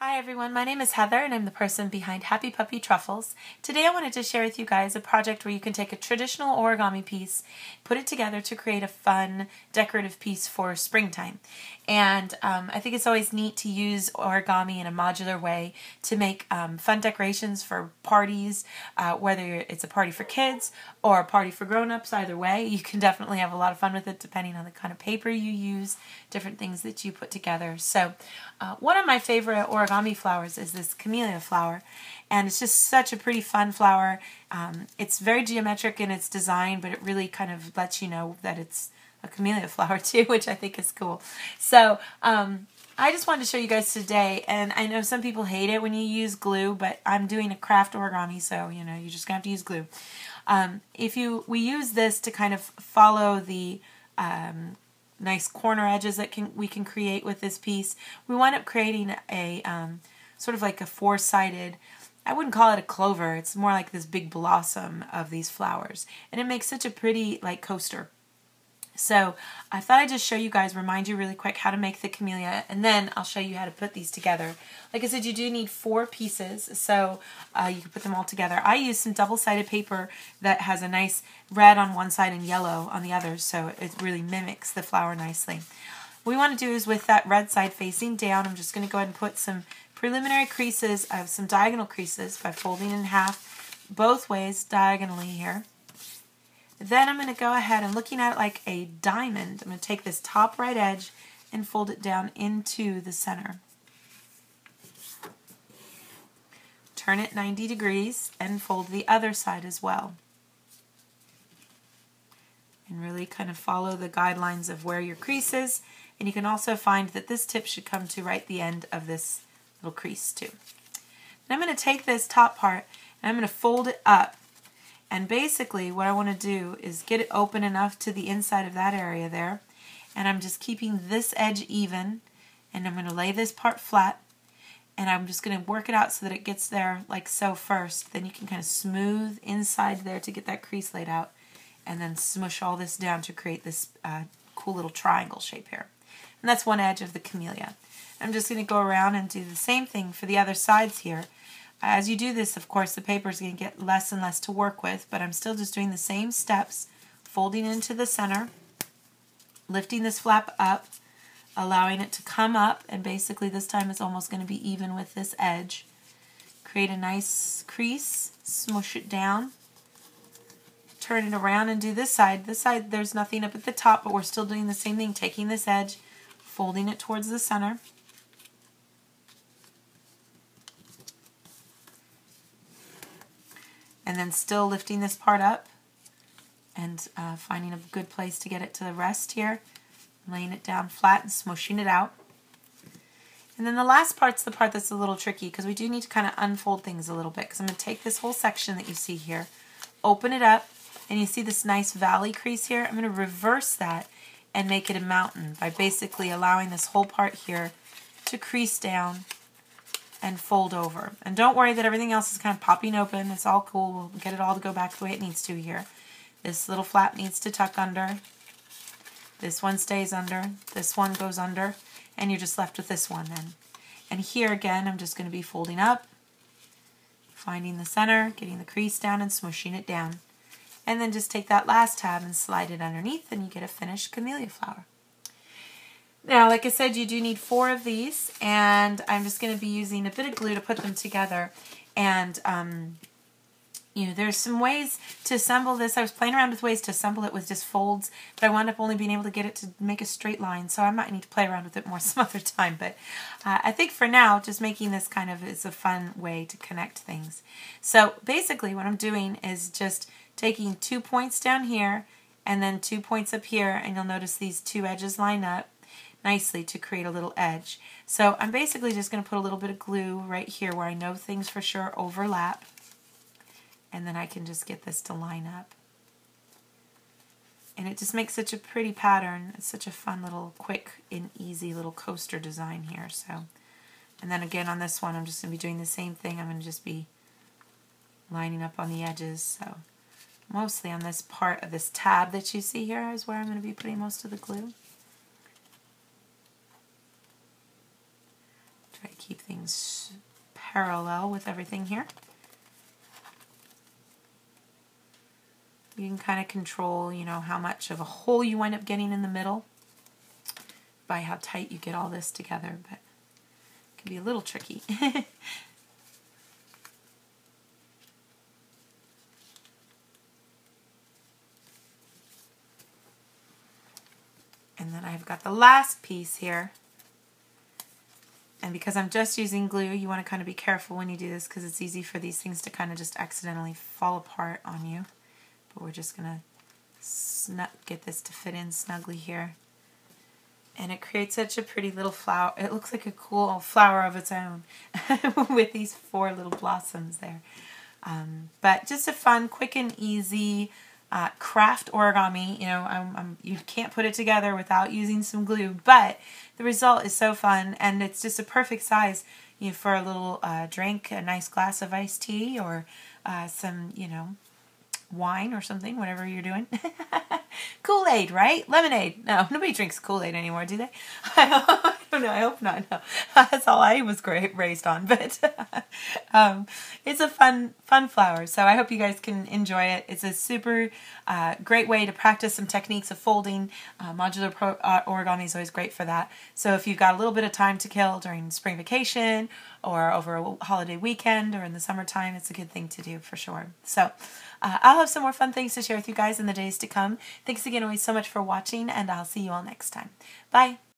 Hi everyone, my name is Heather and I'm the person behind Happy Puppy Truffles. Today I wanted to share with you guys a project where you can take a traditional origami piece, put it together to create a fun decorative piece for springtime. And I think it's always neat to use origami in a modular way to make fun decorations for parties, whether it's a party for kids or a party for grown-ups. Either way, you can definitely have a lot of fun with it depending on the kind of paper you use, different things that you put together. So one of my favorite origami flowers is this camellia flower, and it's just such a pretty fun flower. It's very geometric in its design, but it really kind of lets you know that it's a camellia flower too, which I think is cool. So I just wanted to show you guys today, and I know some people hate it when you use glue, but I'm doing a craft origami, so you know, you're just gonna have to use glue. We use this to kind of follow the nice corner edges that we can create with this piece. We wind up creating a sort of like a four-sided, I wouldn't call it a clover, it's more like this big blossom of these flowers, and it makes such a pretty like coaster. So I thought I'd just show you guys, remind you really quick how to make the camellia, and then I'll show you how to put these together. Like I said, you do need 4 pieces, so you can put them all together. I use some double-sided paper that has a nice red on one side and yellow on the other, so it really mimics the flower nicely. What we want to do is, with that red side facing down, I'm just going to go ahead and put some preliminary creases, some diagonal creases by folding in half both ways diagonally here. Then I'm going to go ahead and, looking at it like a diamond, I'm going to take this top right edge and fold it down into the center. Turn it 90 degrees and fold the other side as well. And really kind of follow the guidelines of where your crease is. And you can also find that this tip should come to right the end of this little crease too. And I'm going to take this top part and I'm going to fold it up. And basically what I want to do is get it open enough to the inside of that area there. And I'm just keeping this edge even. And I'm going to lay this part flat. And I'm just going to work it out so that it gets there like so first. Then you can kind of smooth inside there to get that crease laid out. And then smush all this down to create this cool little triangle shape here. And that's one edge of the camellia. I'm just going to go around and do the same thing for the other sides here. As you do this, of course, the paper is going to get less and less to work with, but I'm still just doing the same steps, folding into the center, lifting this flap up, allowing it to come up, and basically this time it's almost going to be even with this edge. Create a nice crease, smush it down, turn it around and do this side. This side there's nothing up at the top, but we're still doing the same thing, taking this edge, folding it towards the center. And then still lifting this part up and finding a good place to get it to the rest here. Laying it down flat and smushing it out. And then the last part's the part that's a little tricky, because we do need to kind of unfold things a little bit. Because I'm going to take this whole section that you see here, open it up, and you see this nice valley crease here. I'm going to reverse that and make it a mountain by basically allowing this whole part here to crease down and fold over. And don't worry that everything else is kind of popping open. It's all cool. We'll get it all to go back the way it needs to here. This little flap needs to tuck under. This one stays under. This one goes under. And you're just left with this one then. And here again, I'm just going to be folding up, finding the center, getting the crease down and smushing it down. And then just take that last tab and slide it underneath and you get a finished camellia flower. Now, like I said, you do need 4 of these, and I'm just going to be using a bit of glue to put them together. And, you know, there's some ways to assemble this. I was playing around with ways to assemble it with just folds, but I wound up only being able to get it to make a straight line, so I might need to play around with it more some other time. But I think for now, just making this kind of is a fun way to connect things. So basically what I'm doing is just taking 2 points down here and then 2 points up here, and you'll notice these 2 edges line up nicely to create a little edge. So I'm basically just going to put a little bit of glue right here where I know things for sure overlap, and then I can just get this to line up. And it just makes such a pretty pattern. It's such a fun little quick and easy little coaster design here. So, and then again on this one I'm just going to be doing the same thing. I'm going to just be lining up on the edges. So mostly on this part of this tab that you see here is where I'm going to be putting most of the glue. Try to keep things parallel with everything here. You can kind of control, you know, how much of a hole you wind up getting in the middle by how tight you get all this together, but it can be a little tricky. And then I've got the last piece here. And because I'm just using glue, you want to kind of be careful when you do this because it's easy for these things to kind of just accidentally fall apart on you. But we're just going to get this to fit in snugly here. And it creates such a pretty little flower. It looks like a cool flower of its own with these 4 little blossoms there. But just a fun, quick and easy craft origami. You know, you can't put it together without using some glue, but the result is so fun, and it's just a perfect size, you know, for a little drink, a nice glass of iced tea, or some, you know, wine or something, whatever you're doing. Kool-Aid, right? Lemonade. No, nobody drinks Kool-Aid anymore, do they? I don't know. I hope not. No. That's all I was raised on. But it's a fun flower. So I hope you guys can enjoy it. It's a super great way to practice some techniques of folding. Modular origami is always great for that. So if you've got a little bit of time to kill during spring vacation or over a holiday weekend or in the summertime, it's a good thing to do for sure. So I'll have some more fun things to share with you guys in the days to come. Thanks again always so much for watching, and I'll see you all next time. Bye!